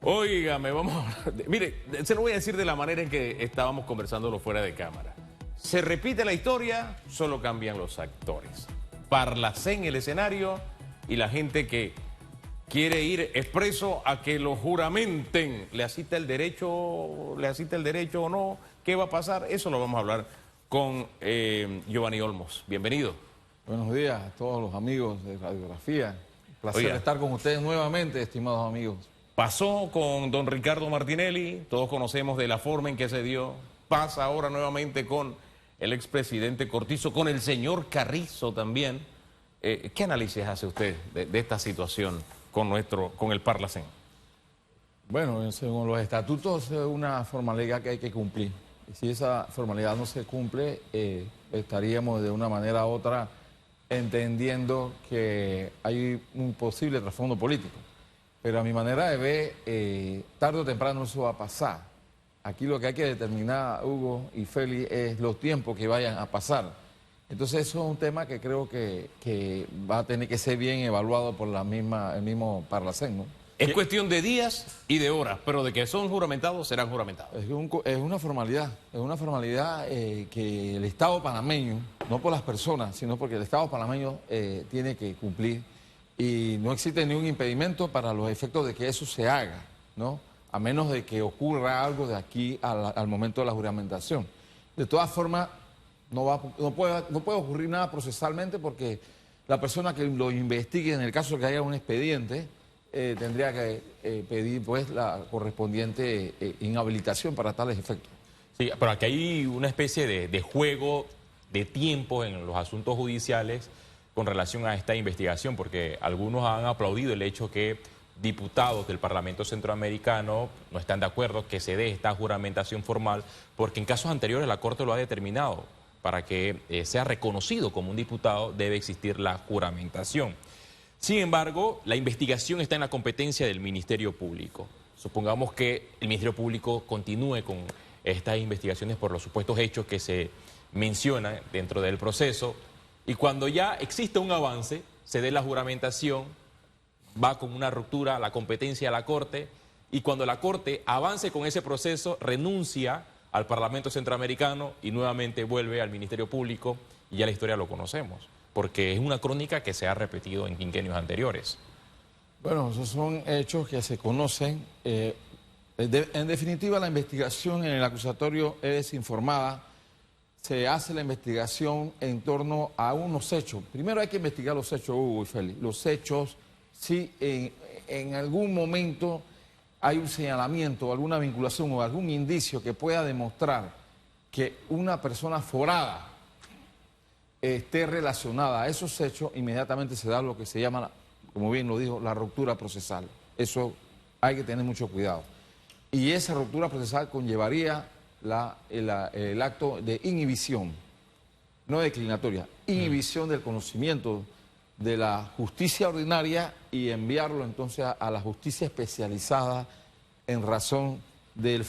Óigame, vamos a hablar mire, se lo voy a decir de la manera en que estábamos conversándolo fuera de cámara. Se repite la historia, solo cambian los actores. Parlacén en el escenario y la gente que quiere ir expreso a que lo juramenten. ¿Le asiste el derecho o no? ¿Qué va a pasar? Eso lo vamos a hablar con Giovanni Olmos. Bienvenido. Buenos días a todos los amigos de Radiografía. Placer estar con ustedes nuevamente, estimados amigos. Pasó con don Ricardo Martinelli, todos conocemos de la forma en que se dio. Pasa ahora nuevamente con el expresidente Cortizo, con el señor Carrizo también. ¿Qué análisis hace usted de esta situación con el Parlacén? Bueno, según los estatutos es una formalidad que hay que cumplir. Y si esa formalidad no se cumple, estaríamos de una manera u otra entendiendo que hay un posible trasfondo político. Pero a mi manera de ver, tarde o temprano eso va a pasar. Aquí lo que hay que determinar, Hugo y Félix, es los tiempos que vayan a pasar. Entonces eso es un tema que creo que va a tener que ser bien evaluado por el mismo Parlacén, ¿no? Es cuestión de días y de horas, pero de que son juramentados, serán juramentados. Es una formalidad que el Estado panameño, no por las personas, sino porque el Estado panameño tiene que cumplir. Y no existe ningún impedimento para los efectos de que eso se haga, ¿no? A menos de que ocurra algo de aquí al momento de la juramentación. De todas formas, no puede ocurrir nada procesalmente porque la persona que lo investigue, en el caso de que haya un expediente, tendría que pedir pues la correspondiente inhabilitación para tales efectos. Sí, pero aquí hay una especie de juego de tiempo en los asuntos judiciales con relación a esta investigación, porque algunos han aplaudido el hecho que diputados del Parlamento Centroamericano no están de acuerdo que se dé esta juramentación formal, porque en casos anteriores la Corte lo ha determinado. Para que sea reconocido como un diputado debe existir la juramentación. Sin embargo, la investigación está en la competencia del Ministerio Público. Supongamos que el Ministerio Público continúe con estas investigaciones por los supuestos hechos que se mencionan dentro del proceso. Y cuando ya existe un avance, se dé la juramentación, va con una ruptura a la competencia de la Corte, y cuando la Corte avance con ese proceso, renuncia al Parlamento Centroamericano y nuevamente vuelve al Ministerio Público, y ya la historia lo conocemos, porque es una crónica que se ha repetido en quinquenios anteriores. Bueno, esos son hechos que se conocen. En definitiva, la investigación en el acusatorio es informada. Se hace la investigación en torno a unos hechos. Primero hay que investigar los hechos, Hugo y Félix. Los hechos, si en algún momento hay un señalamiento, alguna vinculación o algún indicio que pueda demostrar que una persona forada esté relacionada a esos hechos, inmediatamente se da lo que se llama, como bien lo dijo, la ruptura procesal. Eso hay que tener mucho cuidado. Y esa ruptura procesal conllevaría el acto de inhibición, no declinatoria, inhibición del conocimiento de la justicia ordinaria y enviarlo entonces a la justicia especializada en razón del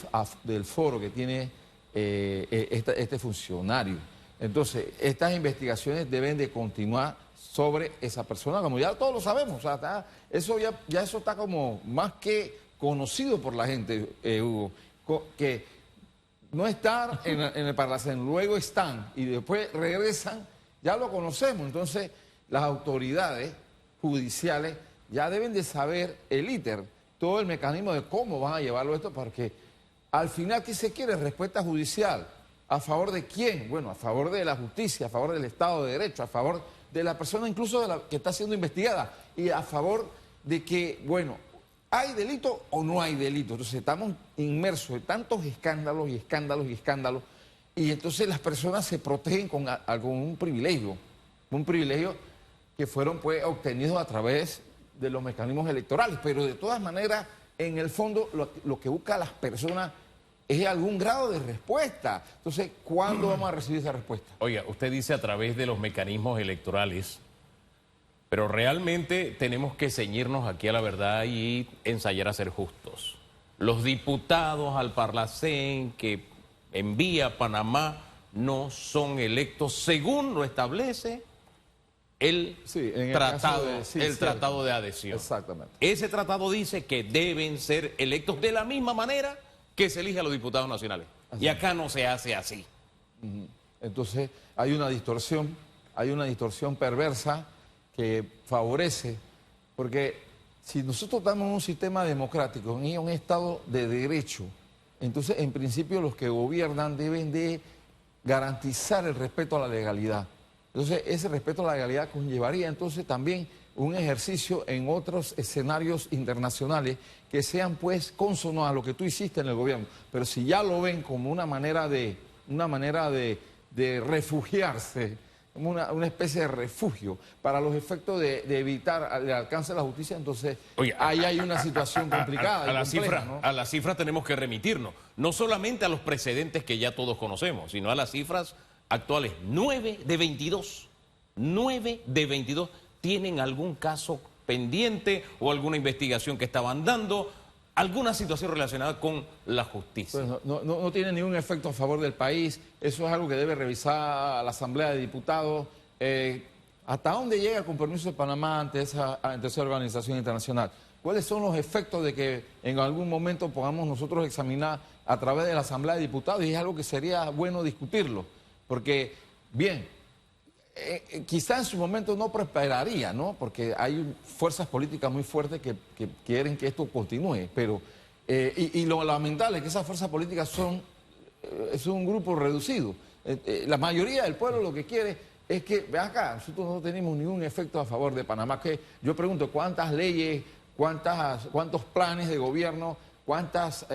foro que tiene este funcionario. Entonces, estas investigaciones deben de continuar sobre esa persona, como ya todos lo sabemos. O sea, eso está como más que conocido por la gente, Hugo, que no estar en el Parlacén, luego están y después regresan, ya lo conocemos. Entonces, las autoridades judiciales ya deben de saber el íter, todo el mecanismo de cómo van a llevarlo esto, porque al final, ¿qué se quiere? Respuesta judicial. ¿A favor de quién? Bueno, a favor de la justicia, a favor del Estado de Derecho, a favor de la persona incluso de la que está siendo investigada y a favor de que, bueno, ¿hay delito o no hay delito? Entonces estamos inmersos en tantos escándalos y escándalos y escándalos, y entonces las personas se protegen con un privilegio que fueron pues obtenidos a través de los mecanismos electorales, pero de todas maneras, en el fondo, lo que busca las personas es algún grado de respuesta. Entonces, ¿cuándo vamos a recibir esa respuesta? Oiga, usted dice a través de los mecanismos electorales, pero realmente tenemos que ceñirnos aquí a la verdad y ensayar a ser justos. Los diputados al Parlacén que envía a Panamá no son electos según lo establece el Sí, en el tratado, caso de- sí, el cierto. tratado de adhesión. Exactamente. Ese tratado dice que deben ser electos de la misma manera que se elige a los diputados nacionales. Y acá no se hace así. Entonces hay una distorsión perversa que favorece, porque si nosotros estamos en un sistema democrático, en un Estado de derecho, entonces en principio los que gobiernan deben de garantizar el respeto a la legalidad. Entonces ese respeto a la legalidad conllevaría entonces también un ejercicio en otros escenarios internacionales que sean pues cónsonos a lo que tú hiciste en el gobierno. Pero si ya lo ven como una manera de refugiarse, como una especie de refugio para los efectos de evitar el alcance de la justicia, entonces Oye, ahí hay una situación complicada. A la y compleja, cifra, ¿no? a las cifras tenemos que remitirnos, no solamente a los precedentes que ya todos conocemos, sino a las cifras actuales. 9 de 22, 9 de 22 tienen algún caso pendiente o alguna investigación que estaban dando, alguna situación relacionada con la justicia. Pues no tiene ningún efecto a favor del país. Eso es algo que debe revisar la Asamblea de Diputados. ¿Hasta dónde llega el compromiso de Panamá ante esa organización internacional? ¿Cuáles son los efectos de que en algún momento podamos nosotros examinar a través de la Asamblea de Diputados? Y es algo que sería bueno discutirlo. Porque, bien, quizá en su momento no prosperaría, ¿no? Porque hay fuerzas políticas muy fuertes que quieren que esto continúe, pero y lo lamentable es que esas fuerzas políticas es un grupo reducido. La mayoría del pueblo lo que quiere es que, ve acá, nosotros no tenemos ningún efecto a favor de Panamá. Que yo pregunto, ¿cuántas leyes, cuántos planes de gobierno, cuántas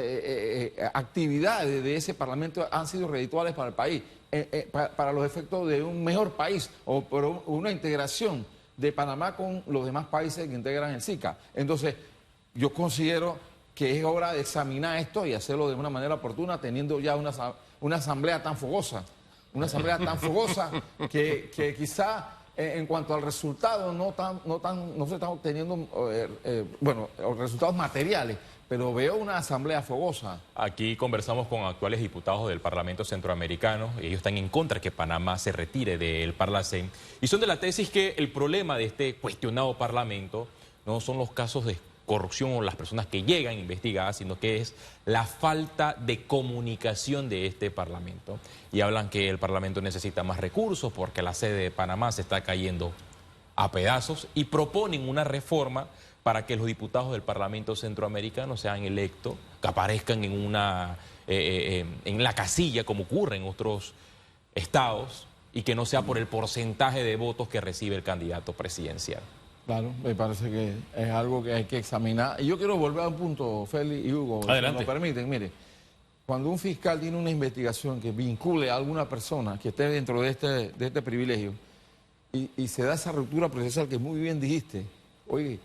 actividades de ese Parlamento han sido redituables para el país? Para los efectos de un mejor país o por una integración de Panamá con los demás países que integran el SICA. Entonces, yo considero que es hora de examinar esto y hacerlo de una manera oportuna, teniendo ya una asamblea tan fogosa, que quizá en cuanto al resultado no se están obteniendo, resultados materiales, pero veo una asamblea fogosa. Aquí conversamos con actuales diputados del Parlamento Centroamericano. Ellos están en contra de que Panamá se retire del Parlacén. Y son de la tesis que el problema de este cuestionado Parlamento no son los casos de corrupción o las personas que llegan investigadas, sino que es la falta de comunicación de este Parlamento. Y hablan que el Parlamento necesita más recursos porque la sede de Panamá se está cayendo a pedazos y proponen una reforma para que los diputados del Parlamento Centroamericano sean electos, que aparezcan en la casilla como ocurre en otros estados y que no sea por el porcentaje de votos que recibe el candidato presidencial. Claro, me parece que es algo que hay que examinar. Y yo quiero volver a un punto, Félix y Hugo, Adelante. si me permiten. Mire, cuando un fiscal tiene una investigación que vincule a alguna persona que esté dentro de este privilegio y se da esa ruptura procesal que muy bien dijiste, oye,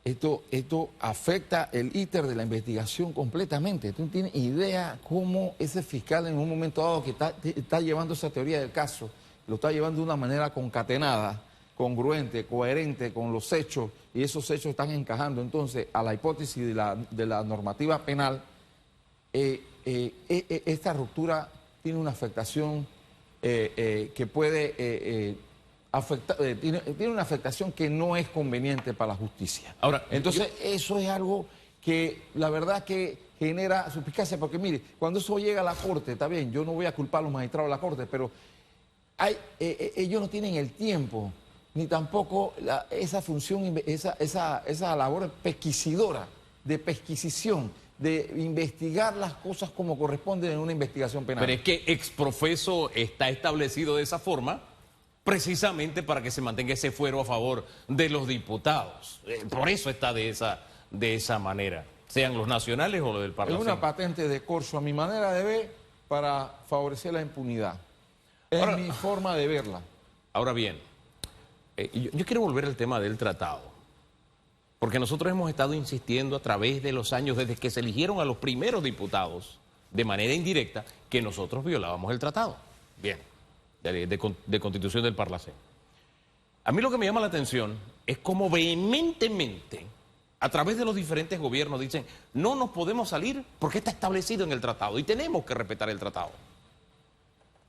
esto afecta el íter de la investigación completamente. Tú no tienes idea cómo ese fiscal en un momento dado que está llevando esa teoría del caso, lo está llevando de una manera concatenada, congruente, coherente con los hechos, y esos hechos están encajando entonces a la hipótesis de la normativa penal. Esta ruptura tiene una afectación que puede tiene una afectación que no es conveniente para la justicia. Ahora, entonces, eso es algo que la verdad que genera suspicacia, porque mire, cuando eso llega a la Corte, está bien, yo no voy a culpar a los magistrados de la Corte, pero ellos no tienen el tiempo, ni tampoco esa función, esa labor pesquisidora, de pesquisición, de investigar las cosas como corresponde en una investigación penal. pero es que exprofeso está establecido de esa forma precisamente para que se mantenga ese fuero a favor de los diputados. Por eso está de esa manera, sean los nacionales o los del Es Parlamento. una patente de corso, a mi manera de ver, para favorecer la impunidad. Es mi forma de verla. Ahora bien, yo quiero volver al tema del tratado, porque nosotros hemos estado insistiendo a través de los años, desde que se eligieron a los primeros diputados, de manera indirecta, que nosotros violábamos el tratado. Bien, de constitución del Parlacén. A mí lo que me llama la atención es cómo vehementemente, a través de los diferentes gobiernos, dicen, no nos podemos salir porque está establecido en el tratado y tenemos que respetar el tratado.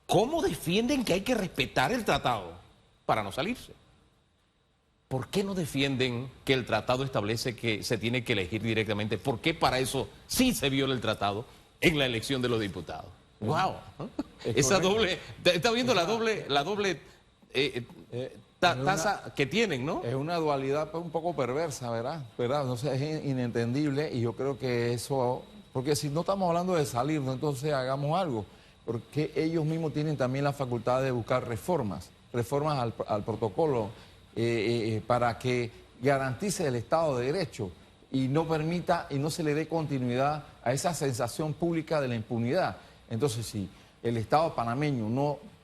¿Cómo defienden que hay que respetar el tratado para no salirse? ¿por qué no defienden que el tratado establece que se tiene que elegir directamente? ¿Por qué para eso sí se viola el tratado en la elección de los diputados? ¡Wow! Esa doble, está viendo la doble tasa que tienen, ¿no? Es una dualidad un poco perversa, ¿verdad? No sé, es inentendible y yo creo que eso, porque si no estamos hablando de salirnos, entonces hagamos algo, porque ellos mismos tienen también la facultad de buscar reformas al protocolo para que garantice el Estado de Derecho y no permita y no se le dé continuidad a esa sensación pública de la impunidad. Entonces, si el Estado panameño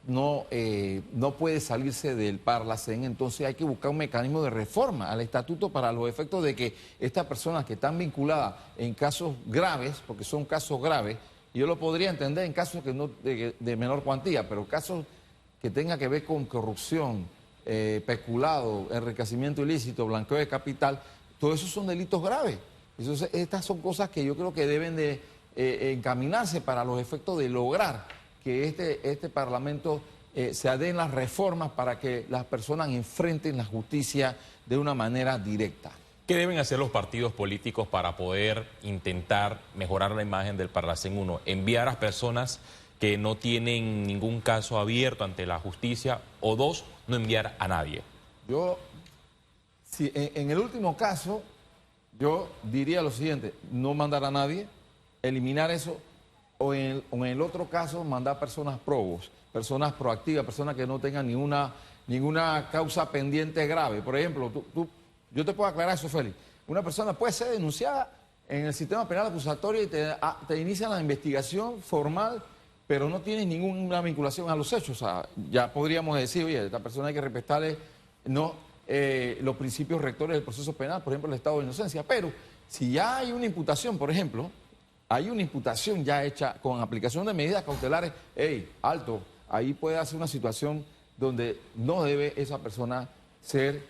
no puede salirse del Parlacén, entonces hay que buscar un mecanismo de reforma al estatuto para los efectos de que estas personas que están vinculadas en casos graves, porque son casos graves, yo lo podría entender en casos que no de menor cuantía, pero casos que tengan que ver con corrupción, peculado, enriquecimiento ilícito, blanqueo de capital, todo eso son delitos graves. Entonces, estas son cosas que yo creo que deben de encaminarse para los efectos de lograr que este Parlamento se den las reformas para que las personas enfrenten la justicia de una manera directa. ¿Qué deben hacer los partidos políticos para poder intentar mejorar la imagen del Parlacén? Uno, enviar a personas que no tienen ningún caso abierto ante la justicia, o dos, no enviar a nadie. En el último caso, yo diría lo siguiente: no mandar a nadie, eliminar eso, o en el otro caso, mandar personas probos, personas proactivas, personas que no tengan ninguna causa pendiente grave. Por ejemplo, yo te puedo aclarar eso, Félix. Una persona puede ser denunciada en el sistema penal acusatorio y te inician la investigación formal, pero no tiene ninguna vinculación a los hechos. O sea, ya podríamos decir, oye, a esta persona hay que respetarle los principios rectores del proceso penal, por ejemplo, el estado de inocencia. Pero si ya hay una imputación, por ejemplo, hay una imputación ya hecha con aplicación de medidas cautelares, alto, ahí puede hacer una situación donde no debe esa persona ser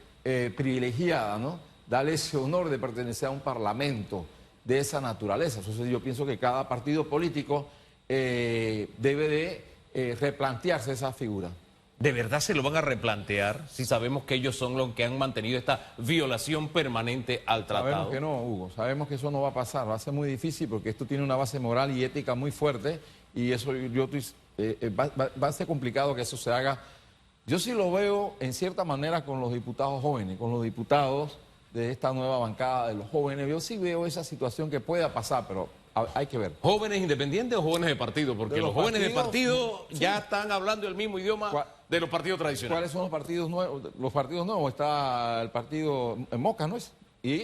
privilegiada, ¿no? Darle ese honor de pertenecer a un parlamento de esa naturaleza. Entonces yo pienso que cada partido político debe de replantearse esa figura. ¿De verdad se lo van a replantear si sabemos que ellos son los que han mantenido esta violación permanente al tratado? Sabemos que no, Hugo, sabemos que eso no va a pasar, va a ser muy difícil porque esto tiene una base moral y ética muy fuerte y eso va a ser complicado que eso se haga. Yo sí lo veo en cierta manera con los diputados jóvenes, con los diputados de esta nueva bancada de los jóvenes. Yo sí veo esa situación que pueda pasar, pero hay que ver. ¿Jóvenes independientes o jóvenes de partido? Porque los jóvenes de partido ya están hablando el mismo idioma de los partidos tradicionales. ¿Cuáles son los partidos nuevos? Los partidos nuevos, está el partido Moca, ¿no es? Y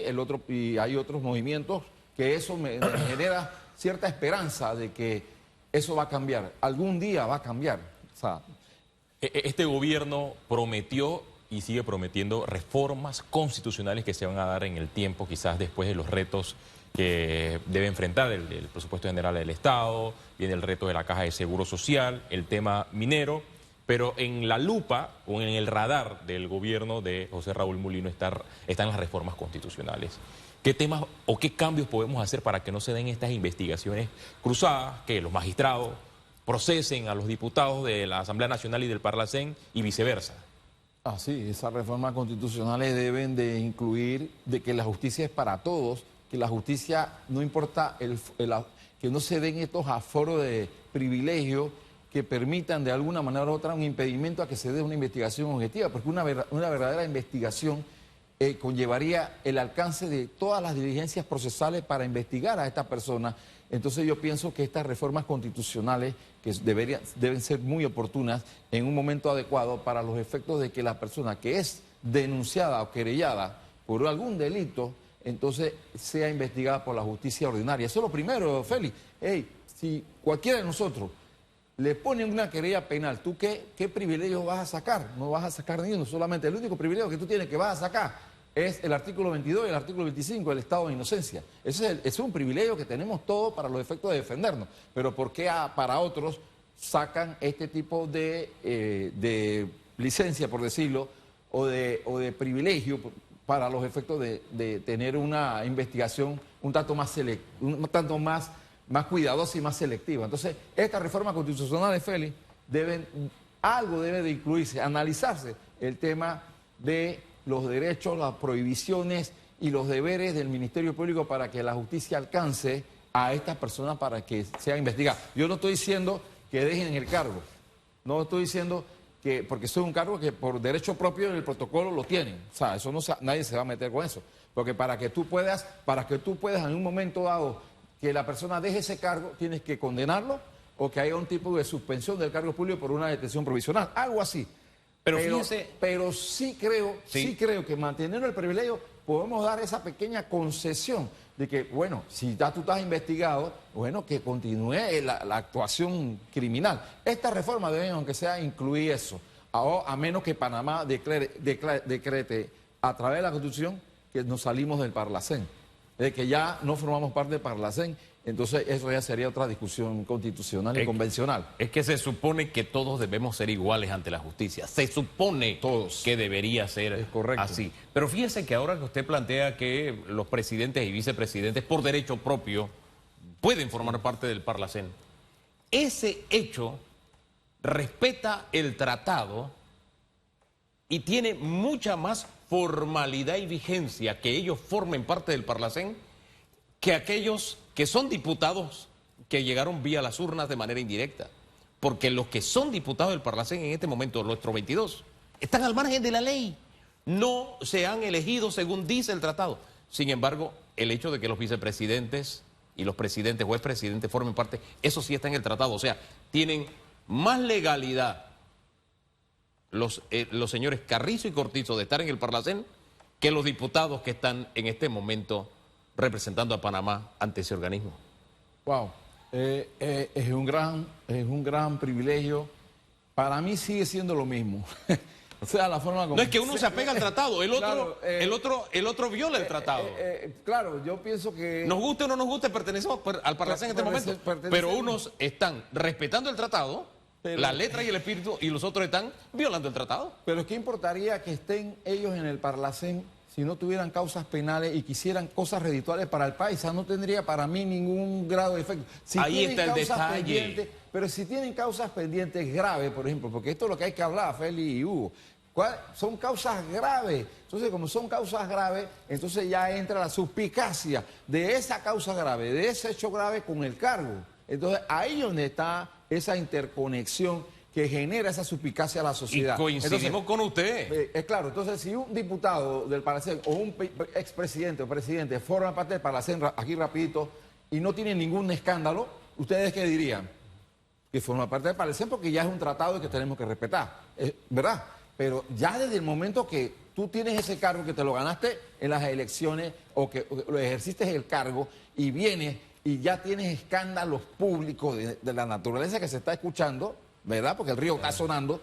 hay otros movimientos que eso me genera cierta esperanza de que eso va a cambiar. Algún día va a cambiar. O sea, este gobierno prometió y sigue prometiendo reformas constitucionales que se van a dar en el tiempo, quizás después de los retos que debe enfrentar el presupuesto general del Estado, viene el reto de la Caja de Seguro Social, el tema minero, pero en la lupa o en el radar del gobierno de José Raúl Mulino están las reformas constitucionales. ¿Qué temas o qué cambios podemos hacer para que no se den estas investigaciones cruzadas, que los magistrados procesen a los diputados de la Asamblea Nacional y del Parlacén y viceversa? Ah, sí, esas reformas constitucionales deben de incluir de que la justicia es para todos, que la justicia no importa que no se den estos aforos de privilegio que permitan de alguna manera u otra un impedimento a que se dé una investigación objetiva, porque una verdadera investigación conllevaría el alcance de todas las diligencias procesales para investigar a esta persona. Entonces yo pienso que estas reformas constitucionales que deben ser muy oportunas en un momento adecuado para los efectos de que la persona que es denunciada o querellada por algún delito, entonces sea investigada por la justicia ordinaria. Eso es lo primero, Félix. Si cualquiera de nosotros le ponen una querella penal, ¿tú qué privilegio vas a sacar? No vas a sacar ni uno, solamente el único privilegio que tú tienes que vas a sacar es el artículo 22 y el artículo 25 del estado de inocencia. Ese es un privilegio que tenemos todos para los efectos de defendernos. Pero ¿por qué para otros sacan este tipo de licencia, por decirlo, o de privilegio para los efectos de tener una investigación un tanto más cuidadosa y más selectiva? Entonces, esta reforma constitucional, Félix, algo debe de incluirse, analizarse el tema de los derechos, las prohibiciones y los deberes del Ministerio Público para que la justicia alcance a estas personas para que sea investigada. Yo no estoy diciendo que dejen el cargo, no estoy diciendo que, porque eso es un cargo que por derecho propio en el protocolo lo tienen, o sea, eso no, nadie se va a meter con eso, porque para que tú puedas en un momento dado que la persona deje ese cargo, tienes que condenarlo o que haya un tipo de suspensión del cargo público por una detención provisional, algo así. Pero fíjese... Pero sí creo que manteniendo el privilegio podemos dar esa pequeña concesión de que, bueno, si ya tú estás investigado, bueno, que continúe la actuación criminal. Esta reforma debe, aunque sea, incluir eso, a menos que Panamá decrete a través de la Constitución que nos salimos del Parlacén, de que ya no formamos parte del Parlacén. Entonces eso ya sería otra discusión constitucional y convencional. Es que se supone que todos debemos ser iguales ante la justicia. Se supone que debería ser así. Pero fíjese que ahora que usted plantea que los presidentes y vicepresidentes por derecho propio pueden formar parte del Parlacén, ese hecho respeta el tratado y tiene mucha más formalidad y vigencia que ellos formen parte del Parlacén que aquellos que son diputados que llegaron vía las urnas de manera indirecta. Porque los que son diputados del Parlacén en este momento, nuestros 22, están al margen de la ley. No se han elegido según dice el tratado. Sin embargo, el hecho de que los vicepresidentes y los presidentes o expresidentes formen parte, eso sí está en el tratado. O sea, tienen más legalidad los señores Carrizo y Cortizo de estar en el Parlacén que los diputados que están en este momento representando a Panamá ante ese organismo. Wow, es un gran privilegio. Para mí sigue siendo lo mismo. O sea, la forma como... No es que uno se apega al tratado, el otro viola el tratado. Claro, yo pienso que... Nos guste o no nos guste, pertenecemos al Parlacén en este momento. Pero unos están respetando el tratado, la letra y el espíritu, y los otros están violando el tratado. Pero ¿qué importaría que estén ellos en el Parlacén si no tuvieran causas penales y quisieran cosas redituales para el país? O sea, no tendría para mí ningún grado de efecto. Si ahí está el detalle. Pero si tienen causas pendientes graves, por ejemplo, porque esto es lo que hay que hablar, Félix y Hugo, son causas graves. Entonces, como son causas graves, entonces ya entra la suspicacia de esa causa grave, de ese hecho grave con el cargo. Entonces, ahí es donde está esa interconexión que genera esa suspicacia a la sociedad. Y coincidimos con usted. Es claro, entonces si un diputado del Parlacén o un expresidente o presidente forma parte del Parlacén, aquí rapidito, y no tiene ningún escándalo, ¿ustedes qué dirían? Que forma parte del Parlacén porque ya es un tratado que tenemos que respetar, ¿verdad? Pero ya desde el momento que tú tienes ese cargo, que te lo ganaste en las elecciones o que lo ejerciste el cargo y vienes y ya tienes escándalos públicos de la naturaleza que se está escuchando, ¿verdad? Porque el río está sonando.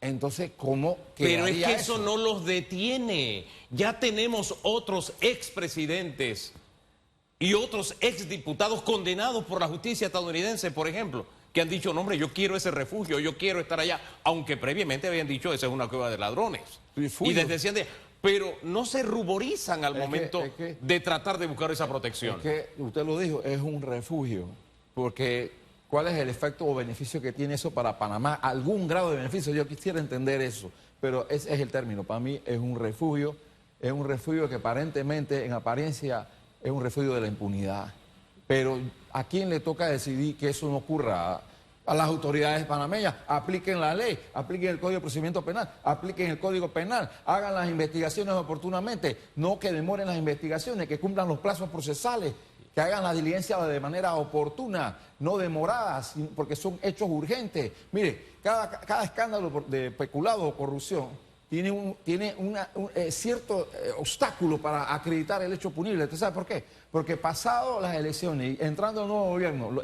Entonces, ¿cómo quedaría? Pero es que eso no los detiene. Ya tenemos otros expresidentes y otros exdiputados condenados por la justicia estadounidense, por ejemplo, que han dicho, no, hombre, yo quiero ese refugio, yo quiero estar allá, aunque previamente habían dicho, esa es una cueva de ladrones. Y desde decían, pero no se ruborizan al momento de tratar de buscar esa protección. Es que, usted lo dijo, es un refugio, porque... ¿Cuál es el efecto o beneficio que tiene eso para Panamá? ¿Algún grado de beneficio? Yo quisiera entender eso, pero ese es el término. Para mí es un refugio que aparentemente, en apariencia, es un refugio de la impunidad. Pero ¿a quién le toca decidir que eso no ocurra? A las autoridades panameñas. Apliquen la ley, apliquen el Código de Procedimiento Penal, apliquen el Código Penal, hagan las investigaciones oportunamente, no que demoren las investigaciones, que cumplan los plazos procesales, que hagan la diligencia de manera oportuna, no demorada, porque son hechos urgentes. Mire, cada escándalo de peculado o corrupción tiene un cierto obstáculo para acreditar el hecho punible. ¿Usted sabe por qué? Porque pasado las elecciones y entrando el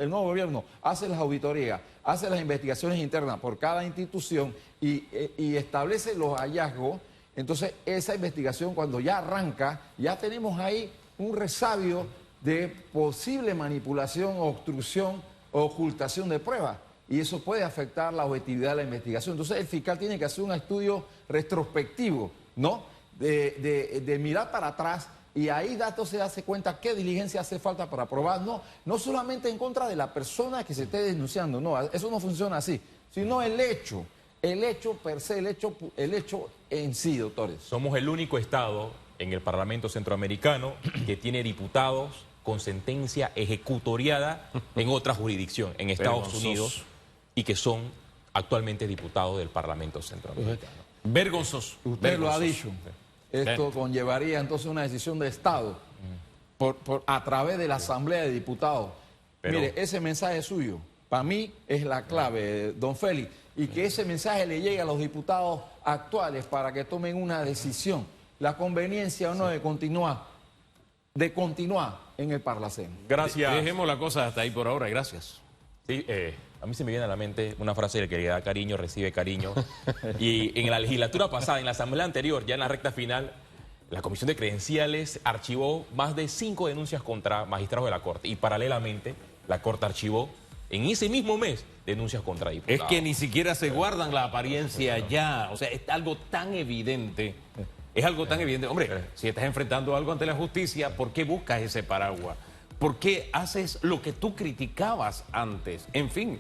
nuevo gobierno hace las auditorías, hace las investigaciones internas por cada institución y establece los hallazgos. Entonces, esa investigación cuando ya arranca, ya tenemos ahí un resabio de posible manipulación, obstrucción o ocultación de pruebas. Y eso puede afectar la objetividad de la investigación. Entonces el fiscal tiene que hacer un estudio retrospectivo, ¿no? De mirar para atrás y ahí datos se hace cuenta qué diligencia hace falta para probar, no solamente en contra de la persona que se esté denunciando, no, eso no funciona así, sino el hecho. el hecho per se, el hecho en sí, doctores. Somos el único estado en el Parlamento Centroamericano que tiene diputados con sentencia ejecutoriada en otra jurisdicción, en Estados Unidos, y que son actualmente diputados del Parlamento Centroamericano. Vergonzoso. Usted lo ha dicho. Esto conllevaría entonces una decisión de Estado a través de la Asamblea de Diputados. Pero, mire, ese mensaje suyo, para mí, es la clave, don Félix, y que ese mensaje le llegue a los diputados actuales para que tomen una decisión, la conveniencia o no de continuar en el Parlacén. gracias. Dejemos la cosa hasta ahí por ahora, gracias. Sí, a mí se me viene a la mente una frase de que le da cariño, recibe cariño. Y en la legislatura pasada, en la asamblea anterior, ya en la recta final, la Comisión de Credenciales archivó más de 5 denuncias contra magistrados de la Corte. Y paralelamente, la Corte archivó en ese mismo mes denuncias contra diputados. Es que ni siquiera se guardan la apariencia ya. O sea, es algo tan evidente. Es algo tan evidente. Hombre, si estás enfrentando algo ante la justicia, ¿por qué buscas ese paraguas? ¿Por qué haces lo que tú criticabas antes? En fin,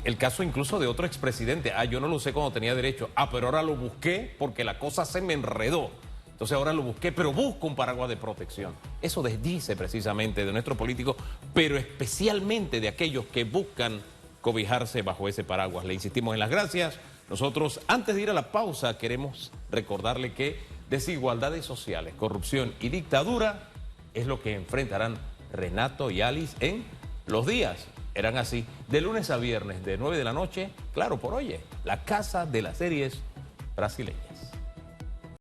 el caso incluso de otro expresidente. Yo no lo sé cuando tenía derecho. Pero ahora lo busqué porque la cosa se me enredó. Entonces ahora lo busqué, pero busco un paraguas de protección. Eso desdice precisamente de nuestros políticos, pero especialmente de aquellos que buscan cobijarse bajo ese paraguas. Le insistimos en las gracias. Nosotros, antes de ir a la pausa, queremos recordarle que desigualdades sociales, corrupción y dictadura es lo que enfrentarán Renato y Alice en Los Días. Eran así, de lunes a viernes, de 9 de la noche, claro, por Oye, la casa de las series brasileñas.